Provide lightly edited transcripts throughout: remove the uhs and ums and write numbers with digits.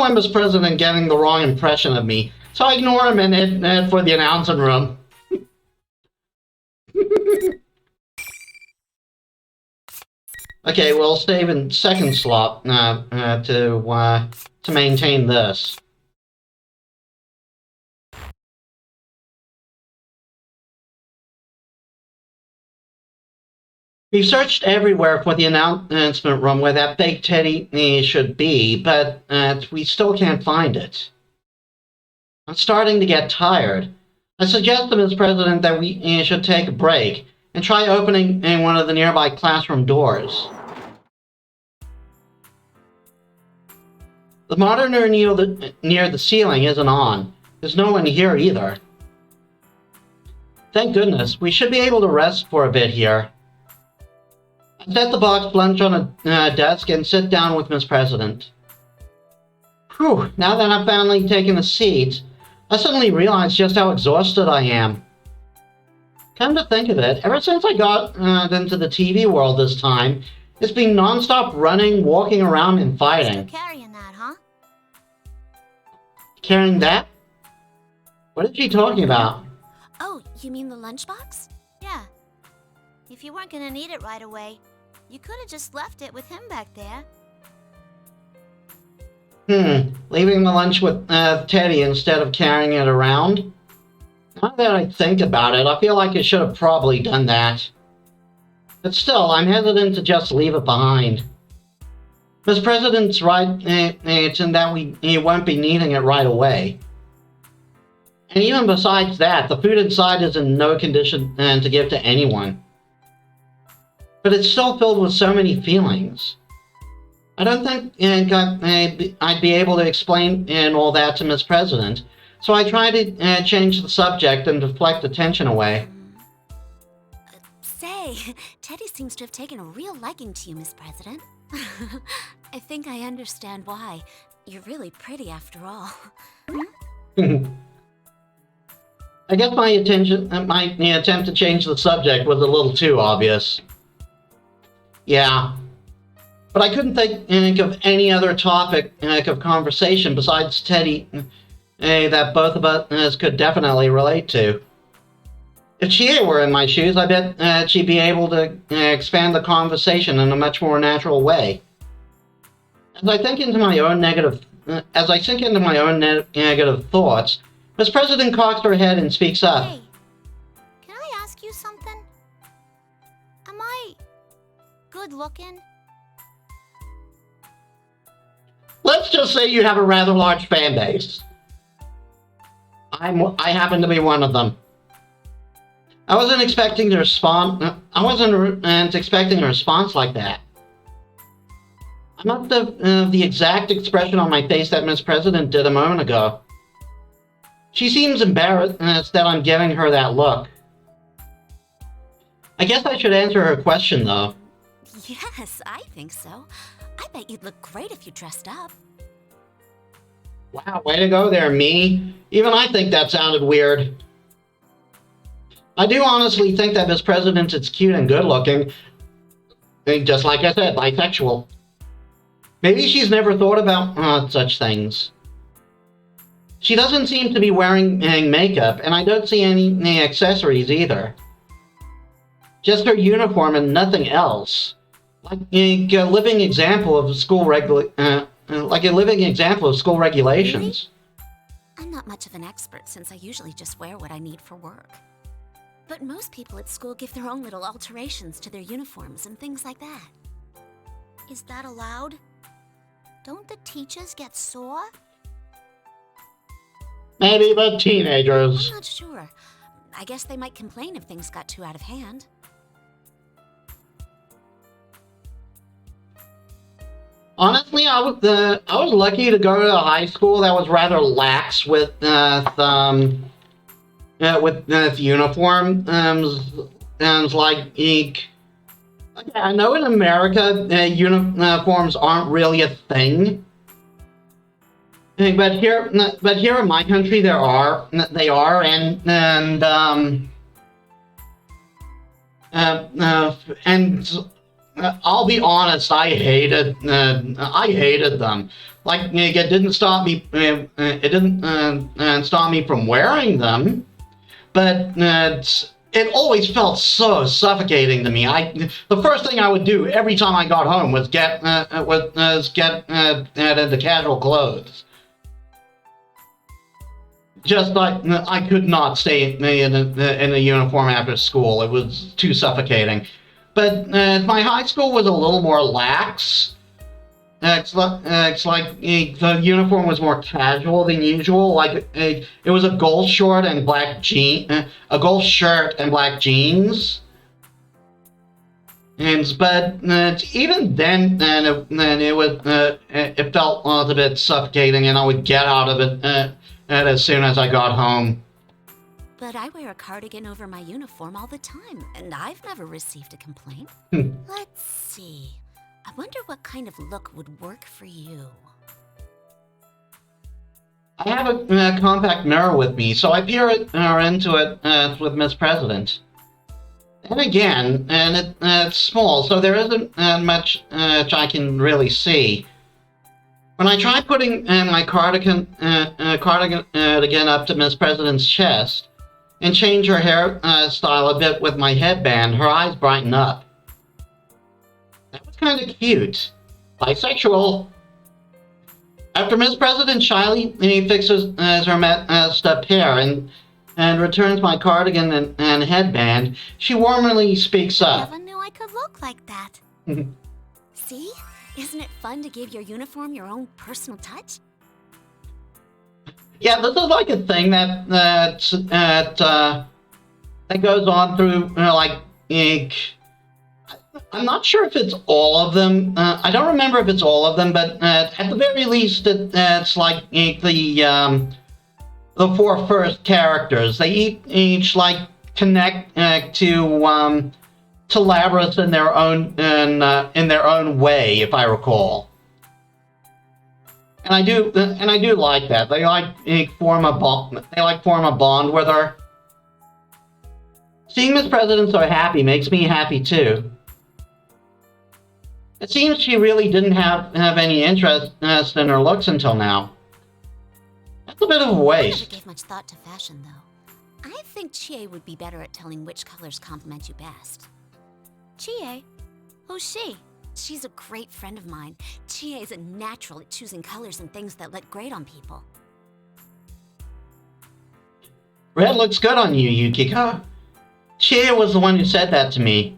want Mr. President getting the wrong impression of me, so I ignore him and head for the announcing room. Okay, we'll save in second slot to maintain this. We've searched everywhere for the announcement room where that fake teddy should be, but we still can't find it. I'm starting to get tired. I suggest to Mr. President that we should take a break and try opening one of the nearby classroom doors. The monitor near the ceiling isn't on. There's no one here either. Thank goodness, we should be able to rest for a bit here. I set the box lunch on a desk and sit down with Miss President. Whew, now that I've finally taken a seat, I suddenly realize just how exhausted I am. Come to think of it, ever since I got into the TV world this time, it's been non-stop running, walking around, and fighting. Still carrying that, huh? Carrying that? What is she talking about? Oh, you mean the lunchbox? Yeah. If you weren't gonna need it right away, you could have just left it with him back there. Leaving the lunch with Teddy instead of carrying it around? Now that I think about it, I feel like I should have probably done that. But still, I'm hesitant to just leave it behind. Miss President's right, it's in that we won't be needing it right away. And even besides that, the food inside is in no condition to give to anyone. But it's still filled with so many feelings. I don't think I'd be able to explain all that to Miss President, so I try to change the subject and deflect attention away. Say, Teddy seems to have taken a real liking to you, Miss President. I think I understand why. You're really pretty after all. I guess my attempt to change the subject was a little too obvious. Yeah. But I couldn't think of any other topic of conversation besides Teddy that both of us could definitely relate to. If she were in my shoes, I bet she'd be able to expand the conversation in a much more natural way. As I sink into my own negative thoughts, Miss President cocks her head and speaks up. Hey, can I ask you something? Am I good looking? Let's just say you have a rather large fan base. I happen to be one of them. I wasn't expecting a response like that. I'm not the exact expression on my face that Miss President did a moment ago. She seems embarrassed that I'm giving her that look. I guess I should answer her question, though. Yes, I think so. I bet you'd look great if you dressed up. Wow, way to go there, me. Even I think that sounded weird. I do honestly think that Miss President is cute and good-looking. Just like I said, bisexual. Maybe she's never thought about such things. She doesn't seem to be wearing makeup, and I don't see any accessories either. Just her uniform and nothing else. Like a living example of school regulations. Really? I'm not much of an expert since I usually just wear what I need for work. But most people at school give their own little alterations to their uniforms and things like that. Is that allowed? Don't the teachers get sore? Maybe the teenagers. I'm not sure. I guess they might complain if things got too out of hand. Honestly, I was lucky to go to a high school that was rather lax with uniforms. I know in America uniforms aren't really a thing, but here in my country they are, and I'll be honest, I hated them. Like, it didn't stop me, it didn't stop me from wearing them, but it always felt so suffocating to me. The first thing I would do every time I got home was get into casual clothes. Just like I could not stay in a uniform after school. It was too suffocating. But my high school was a little more lax. It's like the uniform was more casual than usual. Like it was a gold short and black a gold shirt and black jeans. But even then, it felt a little bit suffocating, and I would get out of it as soon as I got home. But I wear a cardigan over my uniform all the time, and I've never received a complaint. Let's see. I wonder what kind of look would work for you. I have a compact mirror with me, so I peer into it with Miss President. And again, it's small, so there isn't much I can really see. When I try putting my cardigan again up to Miss President's chest and change her hairstyle a bit with my headband, her eyes brighten up. That was kind of cute. Bisexual. After Miss President shyly fixes her messed up hair and returns my cardigan and headband, she warmly speaks up. Never knew I could look like that. See? Isn't it fun to give your uniform your own personal touch? Yeah, this is like a thing that goes on through I'm not sure if it's all of them. I don't remember if it's all of them, but at the very least, it's like the four first characters. They each like connect to Labrys in their own way, if I recall. And I do like that. They like form a bond with her. Seeing Miss President so happy makes me happy too. It seems she really didn't have any interest in her looks until now. That's a bit of a waste. I never gave much thought to fashion, though. I think Chie would be better at telling which colors compliment you best. Chie? Who's she? She's a great friend of mine. Chie is a natural at choosing colors and things that look great on people. Red looks good on you, Yukiko. Chie was the one who said that to me.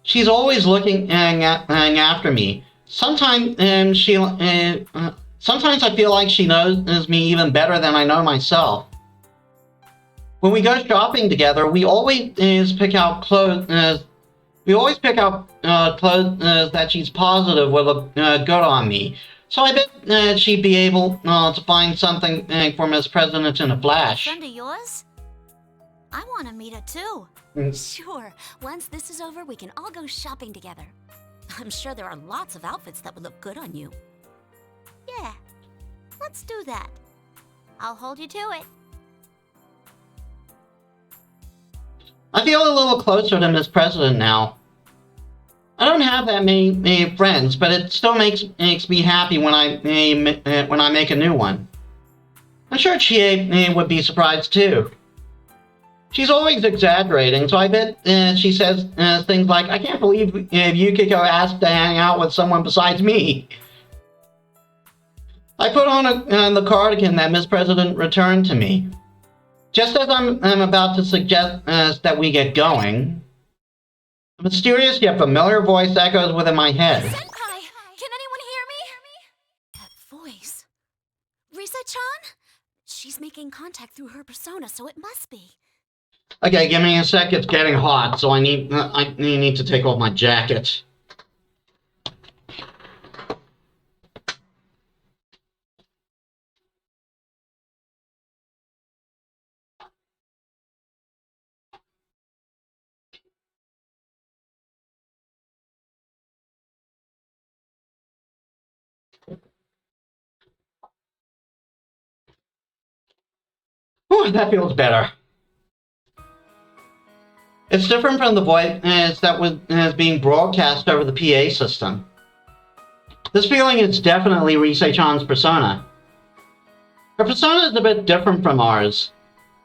She's always looking after me. Sometimes sometimes I feel like she knows me even better than I know myself. When we go shopping together, we always pick out clothes. We always pick out clothes that she's positive will look good on me. So I bet she'd be able to find something for Miss President in a flash. Friend of yours? I want to meet her too. Sure. Once this is over, we can all go shopping together. I'm sure there are lots of outfits that would look good on you. Yeah, let's do that. I'll hold you to it. I feel a little closer to Miss President now. I don't have that many friends, but it still makes me happy when I make a new one. I'm sure Chie would be surprised too. She's always exaggerating, so I bet she says things like, "I can't believe Yukiko asked to hang out with someone besides me." I put on the cardigan that Miss President returned to me. Just as I'm about to suggest that we get going, a mysterious yet familiar voice echoes within my head. Senpai! Can anyone hear me? That voice. Risa-chan? She's making contact through her persona, so it must be. Okay, give me a sec. It's getting hot, so I need to take off my jacket. Whew, that feels better. It's different from the voice that was being broadcast over the PA system. This feeling is definitely Rise-chan's persona. Her persona is a bit different from ours.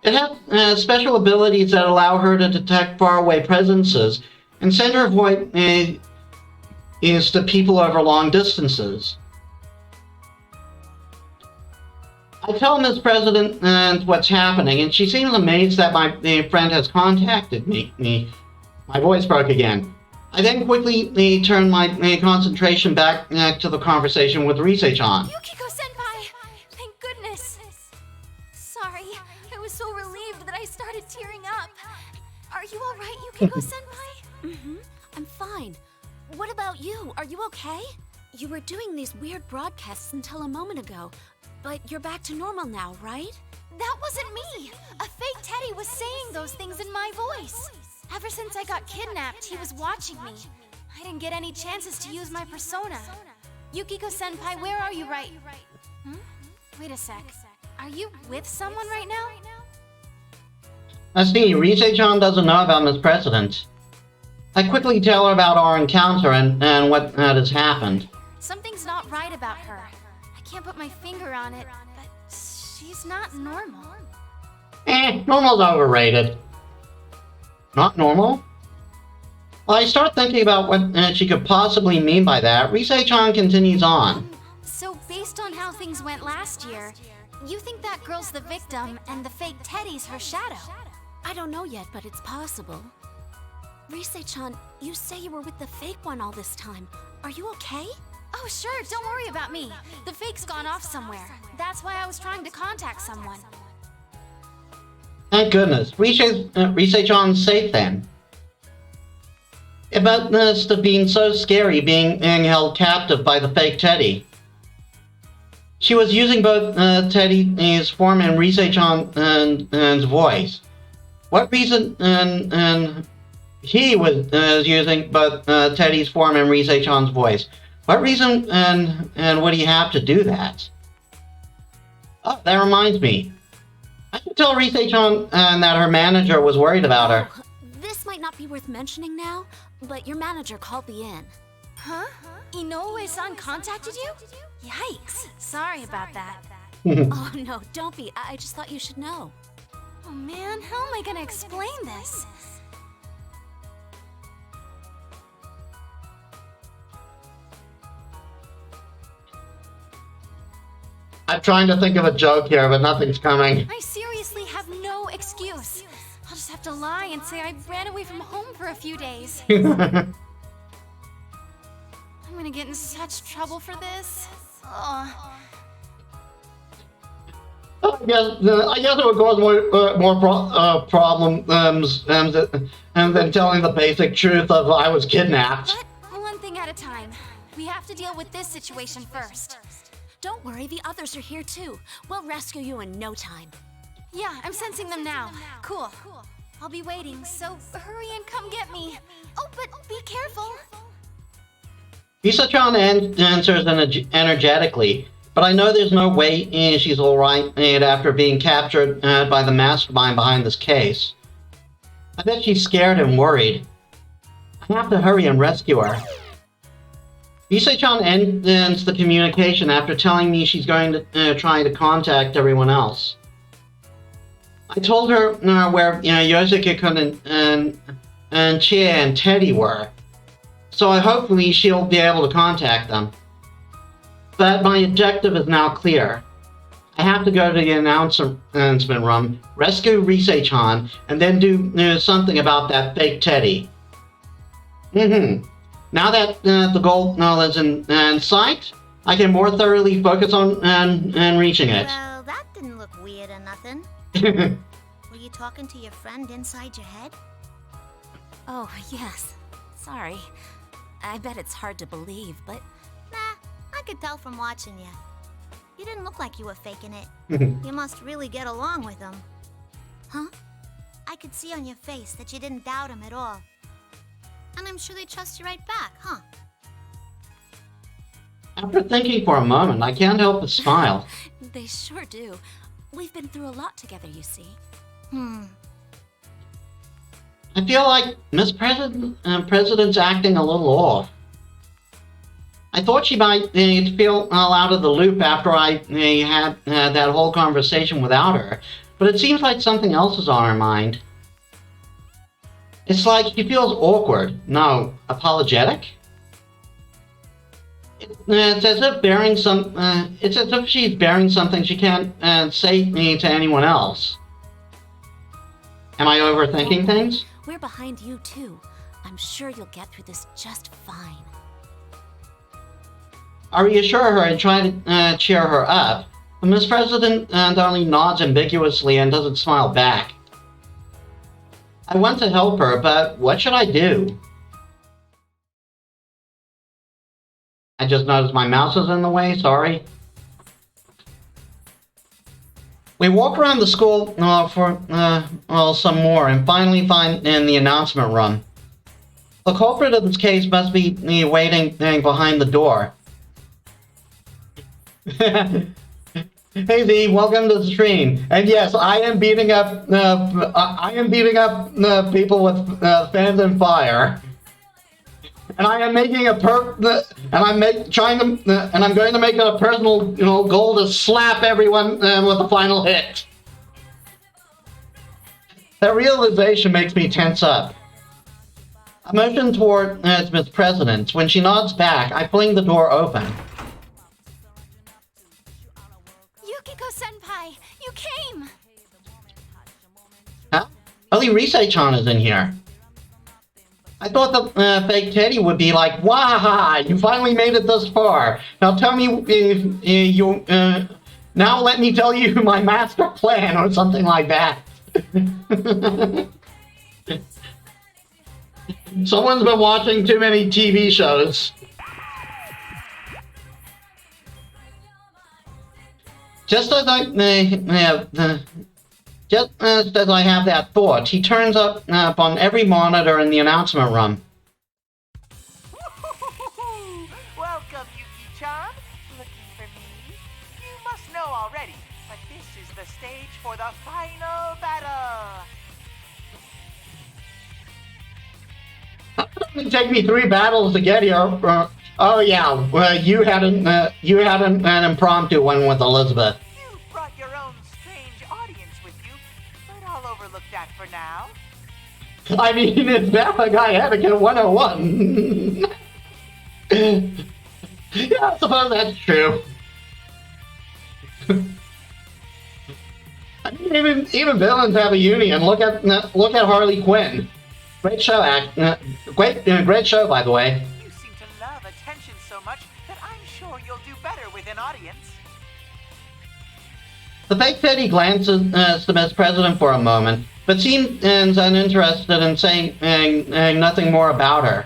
It has special abilities that allow her to detect faraway presences and send her voice to people over long distances. I tell Ms. President what's happening, and she seems amazed that my friend has contacted me. My voice broke again. I then quickly turn my concentration back to the conversation with Rise-chan. Yukiko-senpai! Thank goodness! Sorry, I was so relieved that I started tearing up. Are you alright, Yukiko-senpai? Mm-hmm, I'm fine. What about you? Are you okay? You were doing these weird broadcasts until a moment ago. But you're back to normal now, right? That wasn't me! A fake Teddy was saying those things in my voice. Ever since I got kidnapped, he was watching me. I didn't get any chances to use my persona. Yukiko-senpai, where are you right? Wait a sec. Are you with someone right now? I see, Rise-chan doesn't know about Ms. President. I quickly tell her about our encounter and what has happened. Something's not right about her. I can't put my finger on it, but she's not normal. Normal's overrated. Not normal? Well, I start thinking about what she could possibly mean by that. Rise-chan continues on. So based on how things went last year, you think that girl's the victim and the fake Teddy's her shadow? I don't know yet, but it's possible. Rise-chan, you say you were with the fake one all this time. Are you okay? Oh sure, don't worry about me. The fake's gone off somewhere. That's why I was trying to contact someone. Thank goodness. Rise-chan's safe then. It must have been so scary being held captive by the fake Teddy. She was using both Teddy's form and Rise-chan's voice. What reason and he was using both Teddy's form and Rise-chan's voice. What reason and would he have to do that? Oh, that reminds me. I can tell Rise-chan that her manager was worried about her. Oh, this might not be worth mentioning now, but your manager called me in. Huh? Inoue-san contacted you? Yikes. Sorry about that. Oh no, don't be. I just thought you should know. Oh man, how am I gonna explain this? I'm trying to think of a joke here, but nothing's coming. I seriously have no excuse. I'll just have to lie and say I ran away from home for a few days. I'm gonna get in such trouble for this. Ugh. I guess it would cause more problems than telling the basic truth of I was kidnapped. But one thing at a time. We have to deal with this situation first. Don't worry, the others are here too. We'll rescue you in no time. Yeah, I'm sensing them now. Cool. I'll be waiting, so hurry and come get me. Oh, but be careful. Rise-chan answers energetically, but I know there's no way she's alright after being captured by the mastermind behind this case. I bet she's scared and worried. I have to hurry and rescue her. Rise-chan ends the communication after telling me she's going to try to contact everyone else. I told her where Yukiko and Chia and Teddy were, so hopefully she'll be able to contact them. But my objective is now clear. I have to go to the announcement room, rescue Rise-chan, and then do something about that fake Teddy. Now that the goal is in sight, I can more thoroughly focus on reaching it. Well, that didn't look weird or nothing. Were you talking to your friend inside your head? Oh, yes. Sorry. I bet it's hard to believe, but... Nah, I could tell from watching you. You didn't look like you were faking it. You must really get along with him. Huh? I could see on your face that you didn't doubt him at all. And I'm sure they trust you right back, huh? After thinking for a moment, I can't help but smile. They sure do. We've been through a lot together, you see. I feel like President's acting a little off. I thought she might feel all out of the loop after I had that whole conversation without her, but it seems like something else is on her mind. It's like she feels awkward. No, apologetic? It's as if it's as if she's bearing something she can't say to anyone else. Am I overthinking things? We're behind you too. I'm sure you'll get through this just fine. I reassure her and try to cheer her up, but Miss President only nods ambiguously and doesn't smile back. I want to help her, but what should I do? I just noticed my mouse is in the way, sorry. We walk around the school for some more and finally find in the announcement room. The culprit of this case must be waiting behind the door. Hey V, welcome to the stream. And yes, I am beating up people with fans and fire. And I am making I'm going to make it a personal, goal to slap everyone with the final hit. That realization makes me tense up. I motion toward Miss President. When she nods back, I fling the door open. Yukiko-senpai, you came! Huh? Only Risei-chan is in here. I thought the fake Teddy would be like, "Waha! You finally made it this far. Now tell me now let me tell you my master plan," or something like that. Someone's been watching too many TV shows. Just as I have that thought, he turns up on every monitor in the announcement room. Welcome, Yuki-chan. Looking for me? You must know already, but this is the stage for the final battle. It take me 3 battles to get here. Oh yeah, well, you had an impromptu one with Elizabeth. You brought your own strange audience with you, but I'll overlook that for now. I mean, it's Family Guy Etiquette 101. Yeah, I suppose that's true. I mean, even villains have a union. Look at Harley Quinn. Great show, great show, by the way. You seem to love attention so much that I'm sure you'll do better with an audience. The fake Teddy glances to Miss President for a moment, but seems uninterested in saying nothing more about her.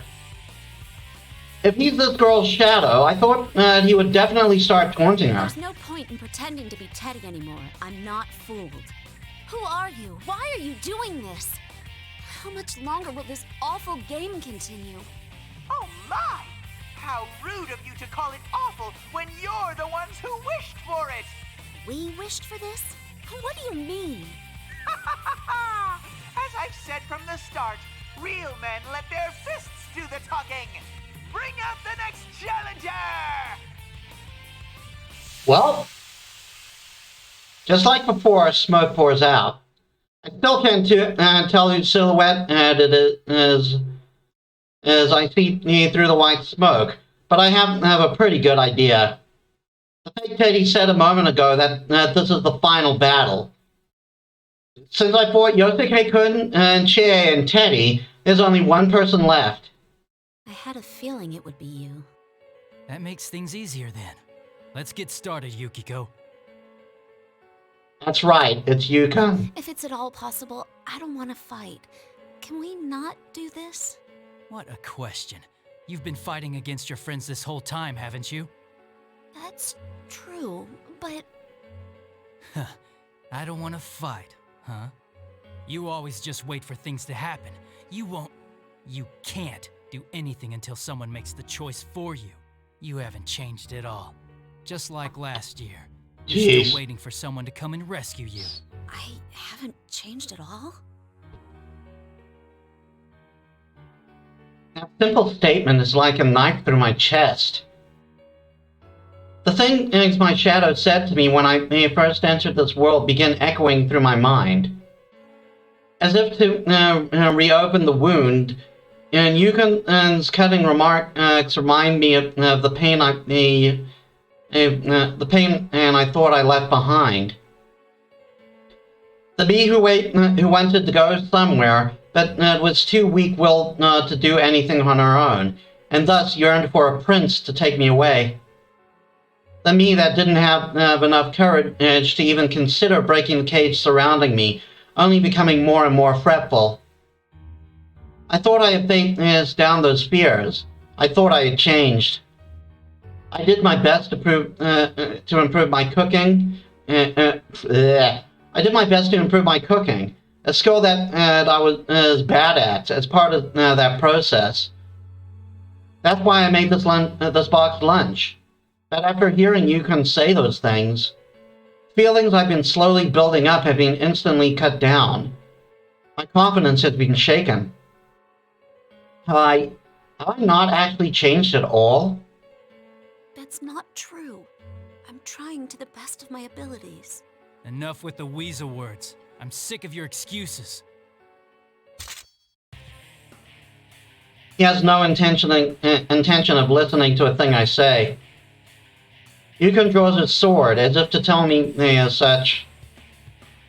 If he's this girl's shadow, I thought he would definitely start taunting her. There's no point in pretending to be Teddy anymore. I'm not fooled. Who are you? Why are you doing this? How much longer will this awful game continue? Oh my! How rude of you to call it awful when you're the ones who wished for it! We wished for this? What do you mean? As I've said from the start, real men let their fists do the talking! Bring out the next challenger! Well, just like before, smoke pours out. I still can't tell whose silhouette it is as I see through the white smoke, but I have a pretty good idea. The fake Teddy said a moment ago that this is the final battle. Since I fought Yosuke-kun and Chie and Teddy, there's only one person left. I had a feeling it would be you. That makes things easier then. Let's get started, Yukiko. That's right, it's Yukon. If it's at all possible, I don't want to fight. Can we not do this? What a question. You've been fighting against your friends this whole time, haven't you? That's true, but... I don't want to fight, huh? You always just wait for things to happen. You can't do anything until someone makes the choice for you. You haven't changed at all. Just like last year. You're still waiting for someone to come and rescue you. I haven't changed at all? That simple statement is like a knife through my chest. The things my shadow said to me when I first entered this world begin echoing through my mind. As if to reopen the wound, and Yukon's cutting remarks remind me of the pain the pain and I thought I left behind. The bee who wanted to go somewhere, but was too weak-willed to do anything on her own, and thus yearned for a prince to take me away. The me that didn't have enough courage to even consider breaking the cage surrounding me, only becoming more and more fretful. I thought I had faced down those fears. I thought I had changed. I did my best to improve my cooking. I did my best to improve my cooking, a skill that I was bad at as part of that process. That's why I made this boxed lunch. But after hearing Yukon say those things, feelings I've been slowly building up have been instantly cut down. My confidence has been shaken. Have I not actually changed at all? That's not true. I'm trying to the best of my abilities. Enough with the weasel words. I'm sick of your excuses. He has no intention of listening to a thing I say. Yukon draws his sword as if to tell me as such.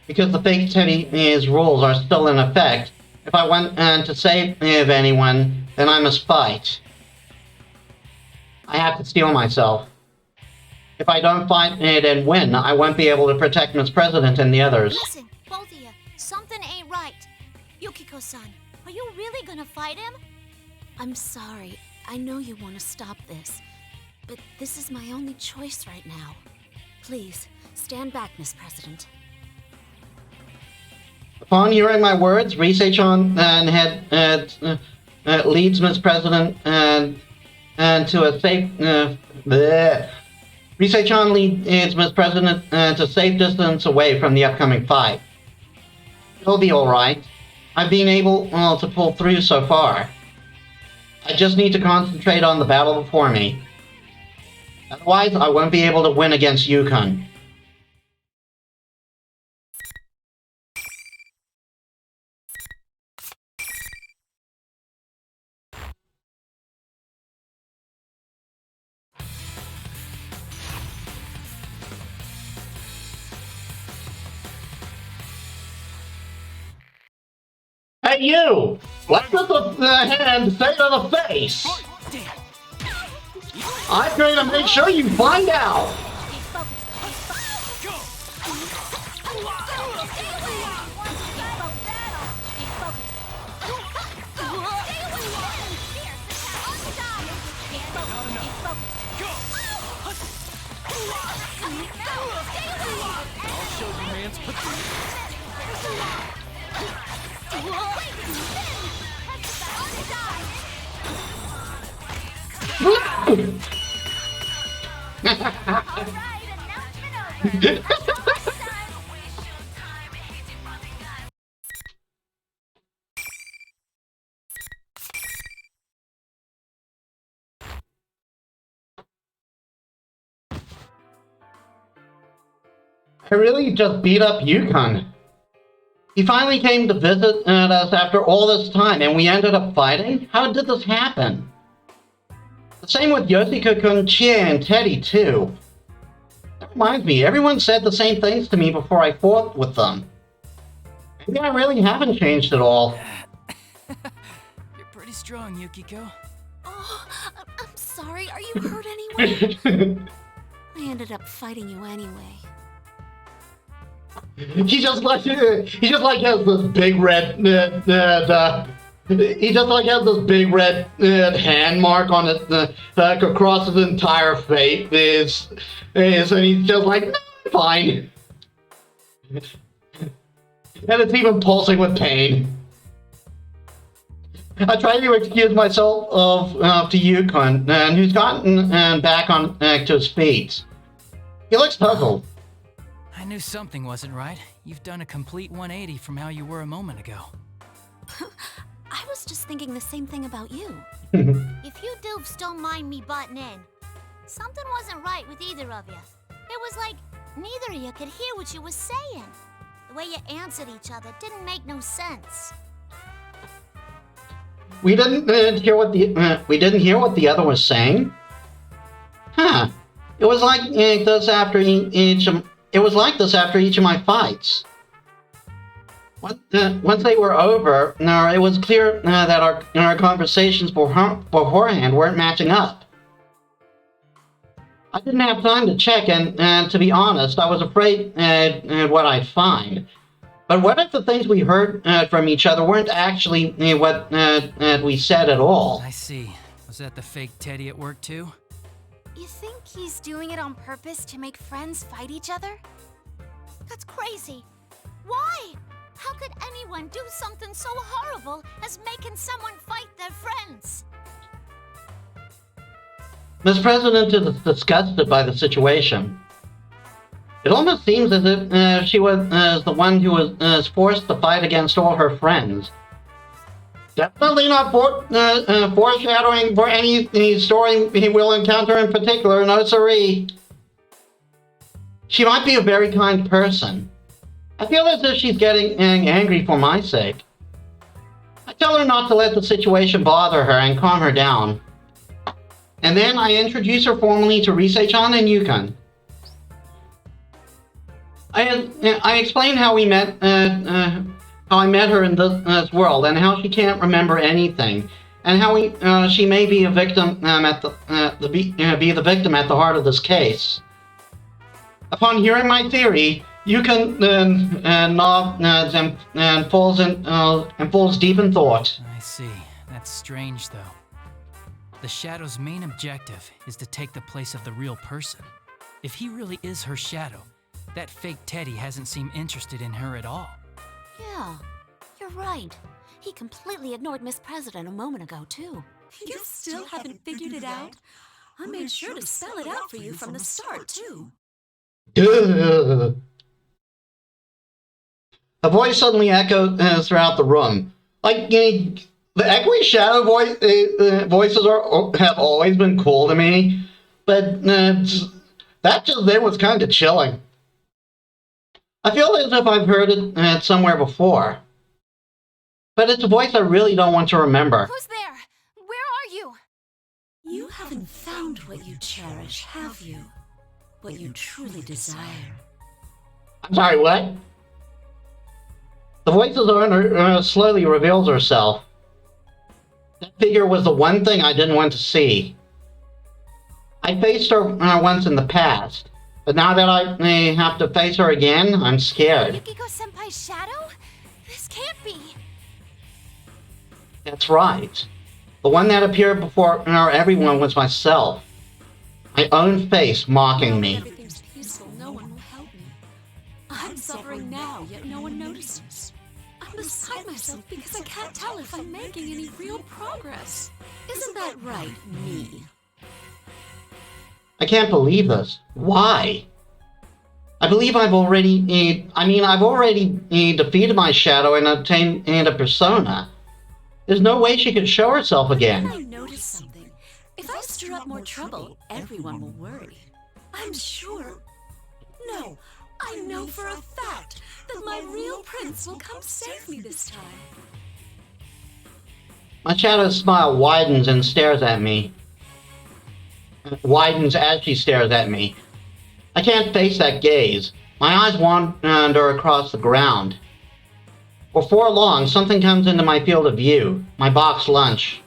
Because the fake Teddy's rules are still in effect, if I want to save anyone, then I must fight. I have to steel myself. If I don't fight and win, I won't be able to protect Miss President and the others. Listen, both of you, something ain't right. Yukiko-san, are you really gonna fight him? I'm sorry. I know you want to stop this. But this is my only choice right now. Please, stand back, Miss President. Upon hearing my words, Risei-chan leads Miss President to a safe... Risei-chan leads Miss President to safe distance away from the upcoming fight. It'll be alright. I've been able to pull through so far. I just need to concentrate on the battle before me. Otherwise, I won't be able to win against Yukon. Hey you! What does the hand say to the face? I'm going to make sure you find out! I really just beat up Yukon. He finally came to visit us after all this time, and we ended up fighting? How did this happen? The same with Yoshiko-kun, Chie, and Teddy, too. That reminds me, everyone said the same things to me before I fought with them. Maybe I really haven't changed at all. You're pretty strong, Yukiko. Oh, I'm sorry. Are you hurt anyway? I ended up fighting you anyway. He just like has this big red he just like has this big red hand mark on it across his entire face. And he's just like, no, fine. And it's even pulsing with pain. I try to excuse myself to Yukon, and who's gotten back on to his feet. He looks puzzled. I knew something wasn't right. You've done a complete 180 from how you were a moment ago. I was just thinking the same thing about you. If you doofs don't mind me butting in, something wasn't right with either of you. It was like neither of you could hear what you was saying. The way you answered each other didn't make no sense. We didn't hear what the other was saying. Huh? It was like this after each. It was like this after each of my fights. Once they were over, it was clear that our conversations beforehand weren't matching up. I didn't have time to check, and to be honest, I was afraid what I'd find. But what if the things we heard from each other weren't actually what we said at all? I see. Was that the fake Teddy at work too? You think he's doing it on purpose to make friends fight each other? That's crazy. Why? How could anyone do something so horrible as making someone fight their friends? Ms. President is disgusted by the situation. It almost seems as if she was the one who was forced to fight against all her friends. Definitely not foreshadowing for any story he will encounter in particular, no siree. She might be a very kind person. I feel as if she's getting angry for my sake. I tell her not to let the situation bother her and calm her down. And then I introduce her formally to Rise-chan and Yukon. I explain how we met, how I met her in this world, and how she can't remember anything, and how she may be a victim be the victim at the heart of this case. Upon hearing my theory, Yukon nods and falls deep in thought. I see. That's strange, though. The Shadow's main objective is to take the place of the real person. If he really is her shadow, that fake Teddy hasn't seemed interested in her at all. Yeah, you're right. He completely ignored Miss President a moment ago, too. You still haven't figured it out? I made sure to spell it out for you from the start, too. A voice suddenly echoed throughout the room. Like, the echoey shadow voices have always been cool to me, but that just then was kind of chilling. I feel as if I've heard it somewhere before, but it's a voice I really don't want to remember. Who's there? Where are you? You haven't found what you cherish, have you? What you truly desire. I'm sorry, what? The voice's owner slowly reveals herself. That figure was the one thing I didn't want to see. I faced her once in the past, but now that I have to face her again, I'm scared. Yukiko-senpai's shadow? This can't be. That's right. The one that appeared before everyone was myself. My own face mocking me. Everything's peaceful, no one will help me. I'm suffering now, yet no one notices. I'm beside myself because I can't tell if I'm making any real progress. Isn't that right, me? I can't believe this. Why? I believe I've already defeated my shadow and obtained a persona. There's no way she could show herself again. I noticed something. If I stir up more trouble, everyone will worry. I'm sure. No, I know for a fact that my real prince will come save me this time. My shadow's smile widens and stares at me. Widens as she stares at me. I can't face that gaze. My eyes wander across the ground. Before long, something comes into my field of view. My box lunch.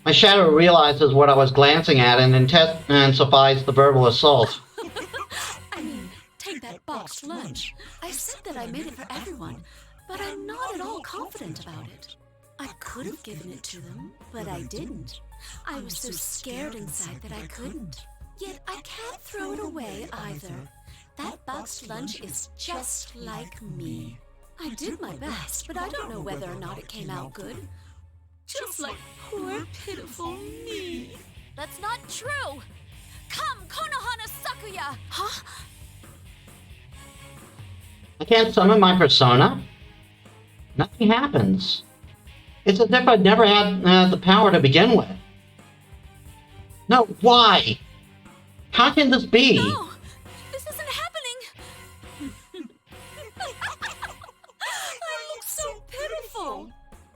My shadow realizes what I was glancing at and intensifies the verbal assault. I mean, take that boxed lunch. I said that I made it for everyone, but I'm not at all confident about it. I could have given it to them, but I didn't. I was so scared inside that I couldn't. Yet I can't throw it away either. That boxed lunch is just like me. I did my best, but I don't know whether or not it came out good. Just like poor, pitiful me. That's not true! Come, Konohana Sakuya! Huh? I can't summon my persona? Nothing happens. It's as if I'd never had the power to begin with. No, why? How can this be? No! This isn't happening! I look so pitiful!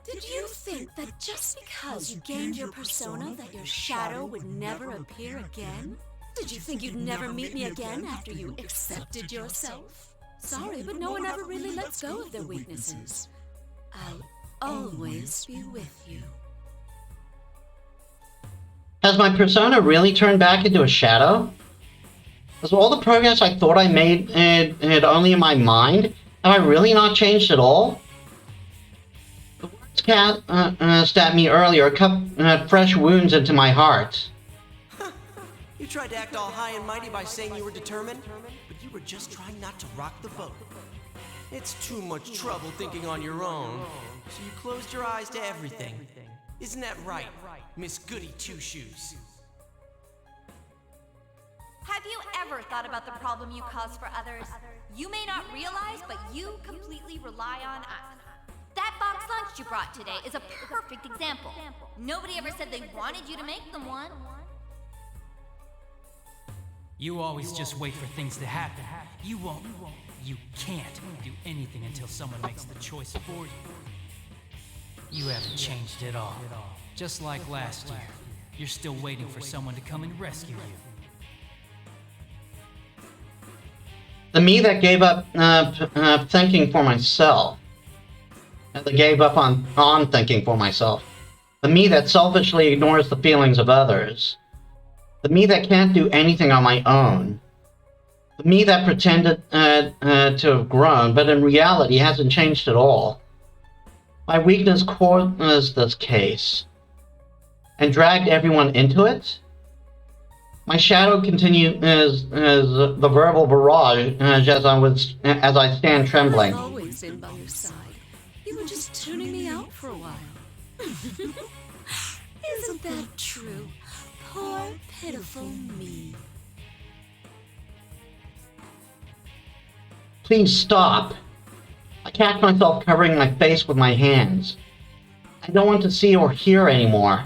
Did you think that just because you gained your persona that your shadow would never appear again? Did you think you'd never meet me again after you accepted yourself? Sorry, but no one ever really lets go of their weaknesses. I'll always be with you. Has my persona really turned back into a shadow? Was all the progress I thought I made it only in my mind? Have I really not changed at all? The words Cat stabbed me earlier cut fresh wounds into my heart. You tried to act all high and mighty by saying you were determined, but you were just trying not to rock the boat. It's too much trouble thinking on your own, so you closed your eyes to everything. Isn't that right, Miss Goody Two-Shoes? Have you ever thought about the problem you cause for others? You may not realize, but you completely rely on us. That box lunch you brought today is a perfect example. Nobody ever said they wanted you to make them one. You always just wait for things to happen. You won't, you can't do anything until someone makes the choice for you. You haven't changed at all. Just like last year, you're still waiting for someone to come and rescue you. The me that gave up thinking for myself. That gave up on thinking for myself. The me that selfishly ignores the feelings of others. The me that can't do anything on my own. The me that pretended to have grown, but in reality hasn't changed at all. My weakness caused this case and dragged everyone into it. My shadow continued as the verbal barrage as I stand trembling. I've always been by your side. You were just tuning me out for a while. Isn't that true? Poor, pitiful me. Please stop. I catch myself covering my face with my hands. I don't want to see or hear anymore.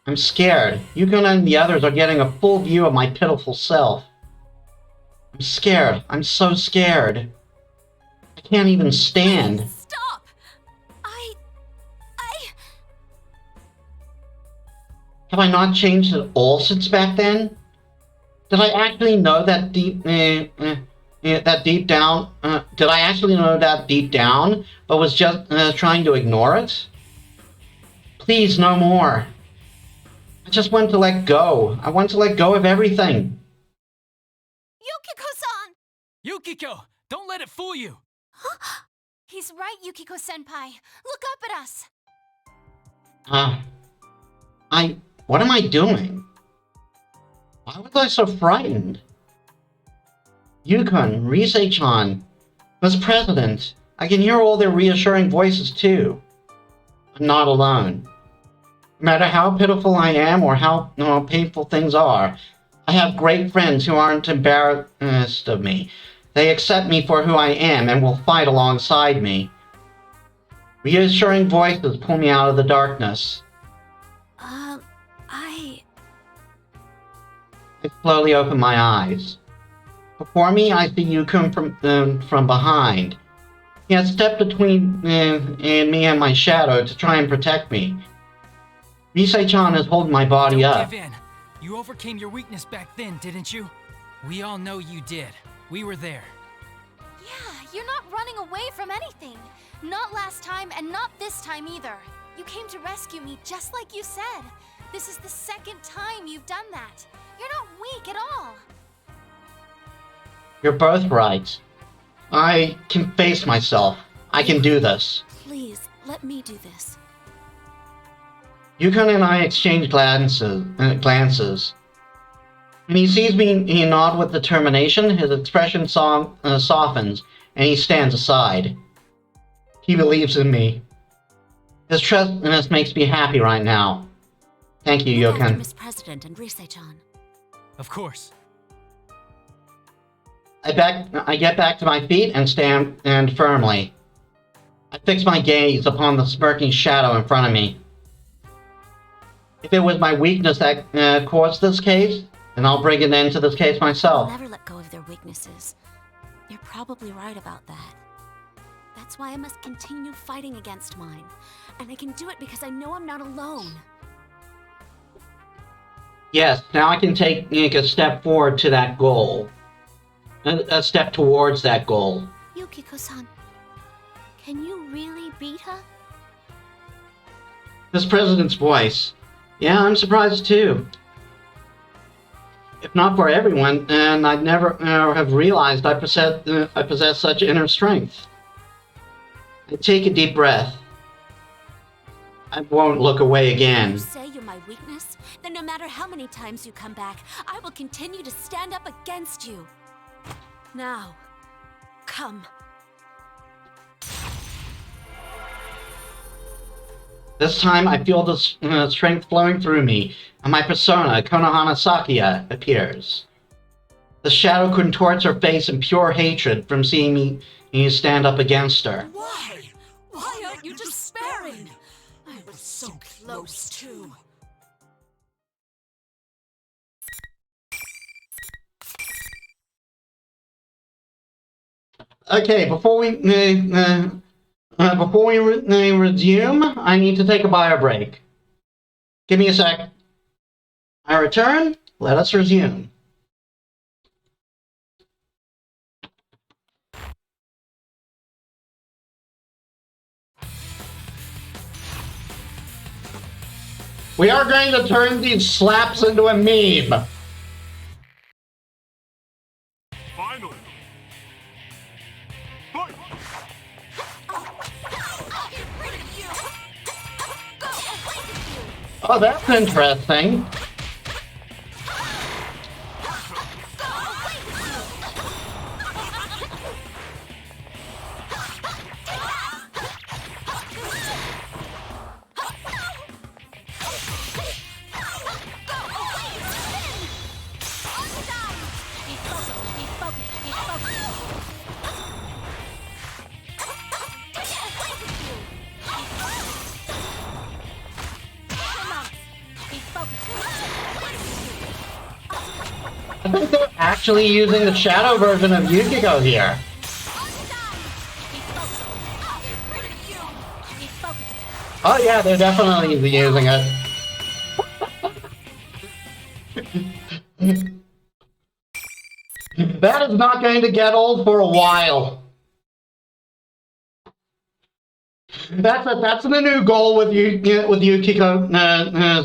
I'm scared. Yukiko and the others are getting a full view of my pitiful self. I'm scared. I'm so scared. I can't even stand. Please stop! Have I not changed at all since back then? Did I actually know that deep down? Did I actually know that deep down, but was just trying to ignore it? Please, no more. I just want to let go. I want to let go of everything. Yukiko-san! Yukiko! Don't let it fool you! He's right, Yukiko-senpai. Look up at us. What am I doing? Why was I so frightened? Yukon, Risei-chan, Miss President, I can hear all their reassuring voices too. I'm not alone. No matter how pitiful I am or how painful things are, I have great friends who aren't embarrassed of me. They accept me for who I am and will fight alongside me. Reassuring voices pull me out of the darkness. I slowly open my eyes. Before me, I see Yukon from behind. He has stepped between me and my shadow to try and protect me. Risei-chan is holding my body up. Don't give in. You overcame your weakness back then, didn't you? We all know you did. We were there. Yeah, you're not running away from anything. Not last time and not this time either. You came to rescue me just like you said. This is the second time you've done that. You're not weak at all. You're both right. I can face myself. I can do this. Please, let me do this. Yukon and I exchange glances. When he sees me, he nods with determination. His expression softens, and he stands aside. He believes in me. His trust makes me happy right now. Thank you, Look after Yukon. Miss President and Risei-chan. Of course. I get back to my feet and stand firmly. I fix my gaze upon the smirking shadow in front of me. If it was my weakness that caused this case, then I'll bring an end to this case I'll myself. never let go of their weaknesses. You're probably right about that. That's why I must continue fighting against mine. And I can do it because I know I'm not alone. Yes, now I can take a step forward to that goal. A step towards that goal. Yukiko-san, can you really beat her? This president's voice. Yeah, I'm surprised too. If not for everyone, and I'd never have realized I possess such inner strength. I take a deep breath. I won't look away again. You say you're my weakness? Then no matter how many times you come back, I will continue to stand up against you. Now, come. This time I feel the strength flowing through me, and my persona, Konohana Sakuya, appears. The shadow contorts her face in pure hatred from seeing me stand up against her. Why? Why aren't you despairing? I was so close too. Okay, before we resume, I need to take a bio break. Give me a sec. I return. Let us resume. We are going to turn these slaps into a meme. Finally. Oh, that's interesting. I think they're actually using the shadow version of Yukiko here. Oh yeah, they're definitely using it. That is not going to get old for a while. That's the new goal with Yukiko's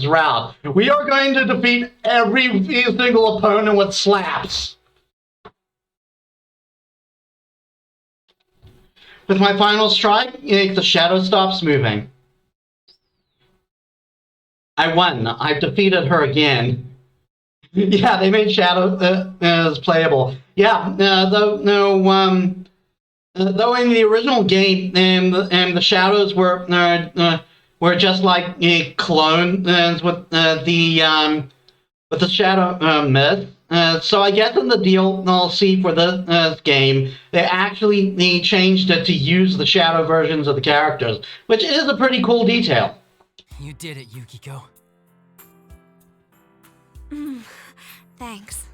route. We are going to defeat every single opponent with slaps. With my final strike, the shadow stops moving. I won. I've defeated her again. Yeah, they made shadow as playable. Yeah, though in the original game, the shadows were just like clones with the shadow myth. So I guess in the DLC for this game, they actually changed it to use the shadow versions of the characters, which is a pretty cool detail. You did it, Yukiko. Thanks.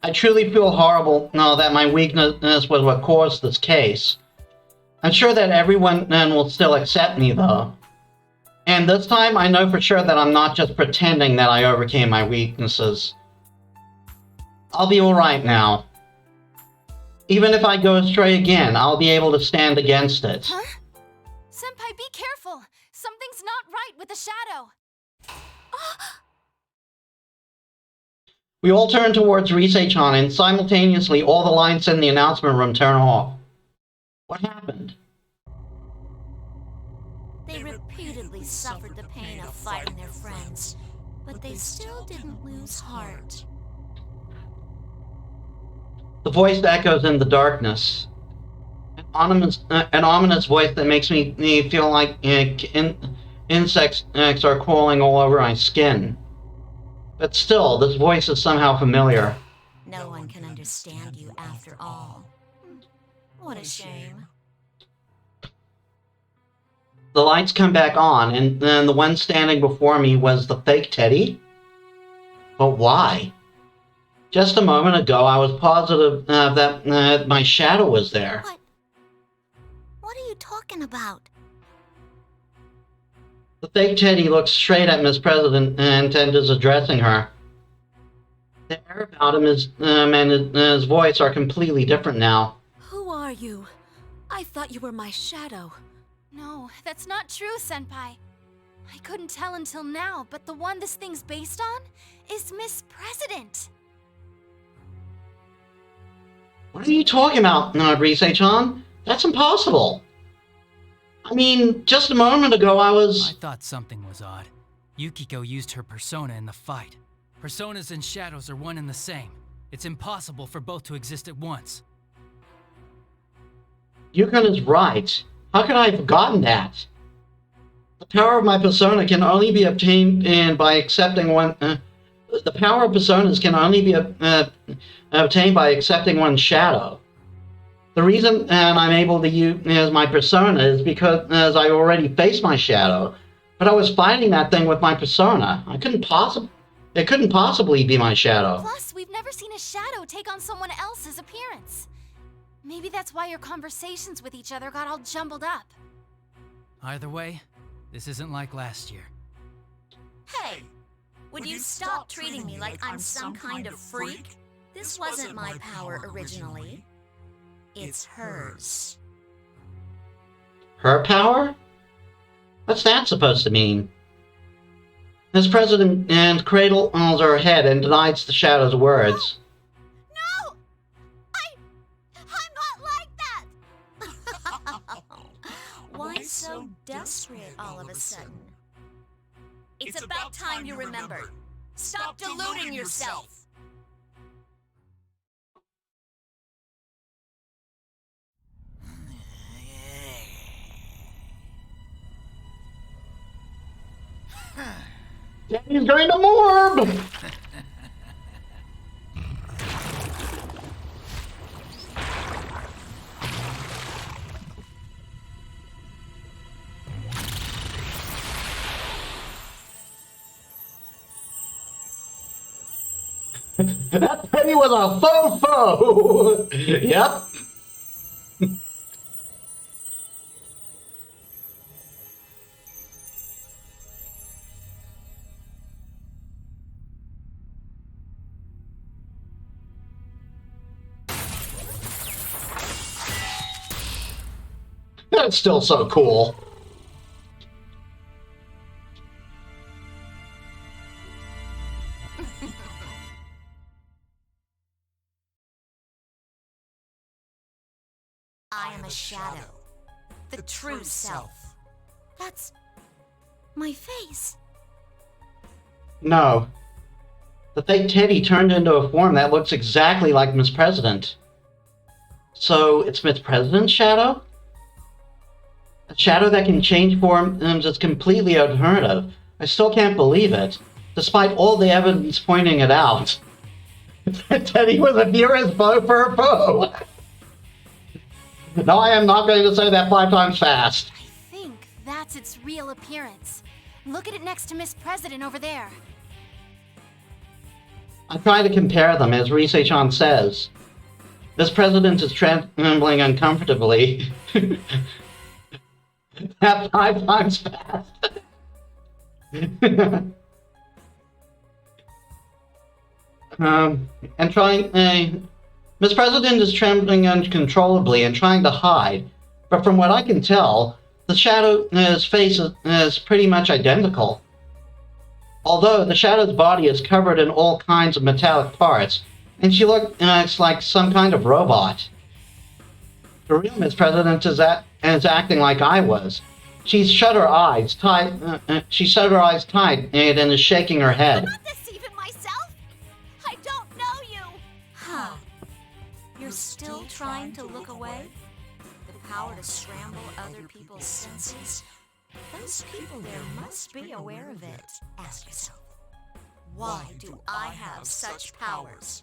I truly feel horrible now that my weakness was what caused this case. I'm sure that everyone then will still accept me, though. And this time, I know for sure that I'm not just pretending that I overcame my weaknesses. I'll be alright now. Even if I go astray again, I'll be able to stand against it. Huh? Senpai, be careful! Something's not right with the shadow! We all turn towards Rise-chan, and simultaneously all the lights in the announcement room turn off. What happened? They repeatedly suffered the pain of fighting their friends, but they still didn't lose heart. The voice echoes in the darkness. An ominous voice that makes me feel like insects are crawling all over my skin. But still, this voice is somehow familiar. No one can understand you after all. What a shame. The lights come back on, and then the one standing before me was the fake Teddy? But why? Just a moment ago, I was positive that my shadow was there. What are you talking about? The fake Teddy looks straight at Miss President and is addressing her. The air about him and his voice are completely different now. Who are you? I thought you were my shadow. No, that's not true, Senpai. I couldn't tell until now, but the one this thing's based on is Miss President. What are you talking about, Rise-chan? That's impossible. I mean, just a moment ago I thought something was odd. Yukiko used her persona in the fight. Personas and shadows are one and the same. It's impossible for both to exist at once. Yukon is right. How could I have forgotten that? The power of my persona can only be obtained by accepting one... the power of personas can only be obtained by accepting one's shadow. The reason I'm able to use my persona is because I already faced my shadow, but I was fighting that thing with my persona. It couldn't possibly be my shadow. Plus, we've never seen a shadow take on someone else's appearance. Maybe that's why your conversations with each other got all jumbled up. Either way, this isn't like last year. Hey, would you stop treating me like I'm some kind of freak? This wasn't my power originally. It's hers. Her power? What's that supposed to mean? Miss President and cradles her head and denies the shadow's words. No! I'm not like that! Why so desperate all of a sudden? It's about time you remembered. Stop deluding yourself! He's going to morb! That Penny was a faux. Yep. That's still so cool. I am a shadow. The true self. That's my face. No. The fake Teddy turned into a form that looks exactly like Miss President. So, it's Miss President's shadow? A shadow that can change forms is completely alternative. I still can't believe it, despite all the evidence pointing it out. Teddy was a furious foe for a foe. No, I am not going to say that 5 times fast. I think that's its real appearance. Look at it next to Miss President over there. I try to compare them, as Rise-chan says. This president is trembling uncomfortably. That 5 times fast. And trying... Miss President is trembling uncontrollably and trying to hide, but from what I can tell, the shadow's face is pretty much identical. Although the shadow's body is covered in all kinds of metallic parts, and she looks like some kind of robot. The real Miss President is acting like I was. She's shut her eyes tight. She shut her eyes tight and is shaking her head. I'm not deceiving myself. I don't know you. Huh? You're still trying to look away? The power to scramble other people's senses? Those people there must be aware of it. Ask yourself, why do I have such powers?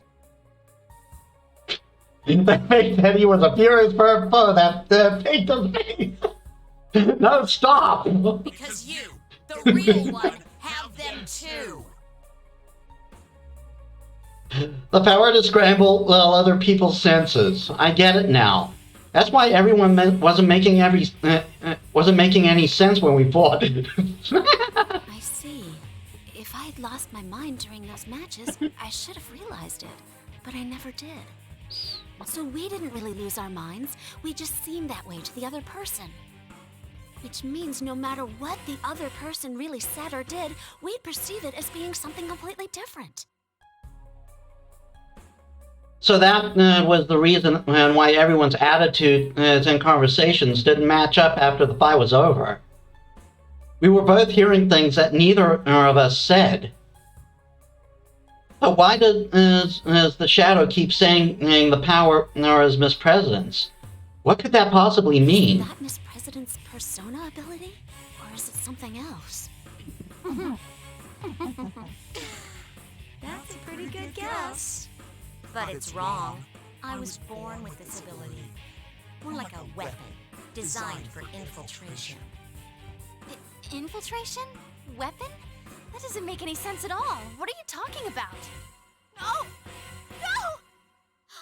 The fake Teddy was a furious for a foe that faked his face. No, stop! Because you, the real one, have them too. The power to scramble other people's senses. I get it now. That's why everyone wasn't making any sense when we fought. I see. If I had lost my mind during those matches, I should have realized it, but I never did. So we didn't really lose our minds, we just seemed that way to the other person. Which means no matter what the other person really said or did, we'd perceive it as being something completely different. So that was the reason why everyone's attitudes and conversations didn't match up after the fight was over. We were both hearing things that neither of us said. But why does the Shadow keep saying the power is Miss President's? What could that possibly mean? Is that Miss President's persona ability? Or is it something else? That's a pretty good guess. But it's wrong. I was born with this ability. More like a weapon, designed for infiltration. Infiltration? Weapon? That doesn't make any sense at all. What are you talking about? No! No!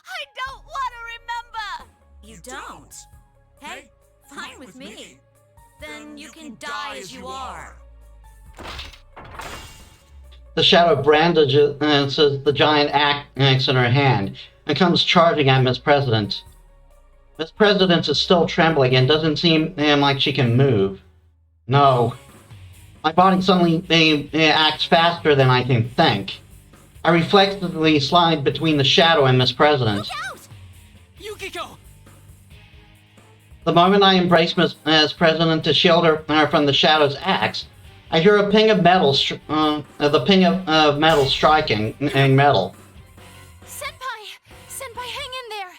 I don't want to remember! You don't? Hey, fine with me. Then you can die as you are. The Shadow brandishes the giant axe in her hand and comes charging at Miss President. Miss President is still trembling and doesn't seem like she can move. No. My body suddenly acts faster than I can think. I reflexively slide between the Shadow and Miss President. Look out! Yukiko! The moment I embrace Miss President to shield her from the Shadow's axe, I hear a ping of metal, the ping of metal striking metal. Senpai, hang in there.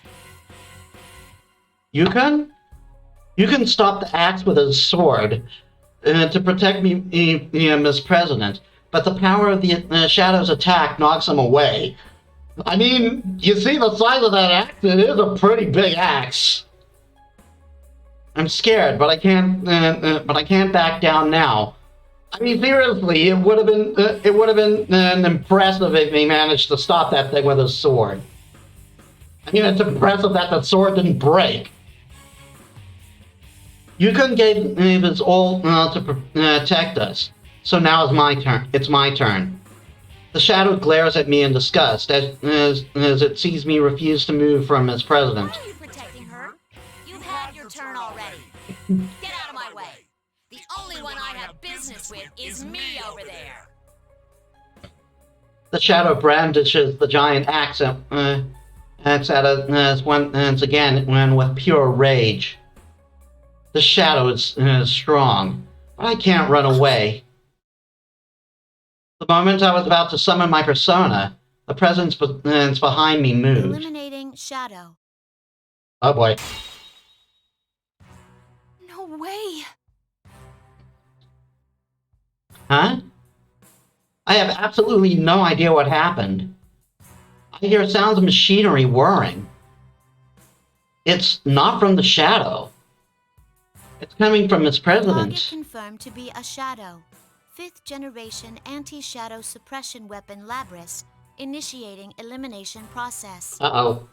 You can stop the axe with a sword to protect me, Miss President, but the power of the Shadow's attack knocks him away. I mean, you see the size of that axe? It is a pretty big axe. I'm scared, but I can't back down now. I mean, seriously, it would have been impressive if he managed to stop that thing with his sword. I mean, it's impressive that the sword didn't break. Yukiko gave his all to protect us, so now it's my turn. It's my turn. The Shadow glares at me in disgust as it sees me refuse to move from Miss President. Why are you protecting her? You've had your turn already. Get out of my way. The only one I have business with is me over there. The Shadow brandishes the giant axe at us once again with pure rage. The Shadow is strong, but I can't run away. The moment I was about to summon my persona, the presence behind me moved. Eliminating Shadow. Oh boy. No way. Huh? I have absolutely no idea what happened. I hear sounds of machinery whirring. It's not from the Shadow. It's coming from Miss Target President. confirmed to be a Shadow. 5th generation anti-shadow suppression weapon Labrys, initiating elimination process. Uh-oh.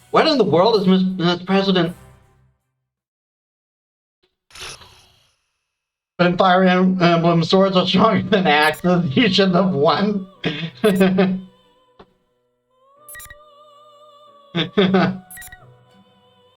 What in the world is Miss President? And Fire Emblem swords are stronger than axes. You shouldn't have won.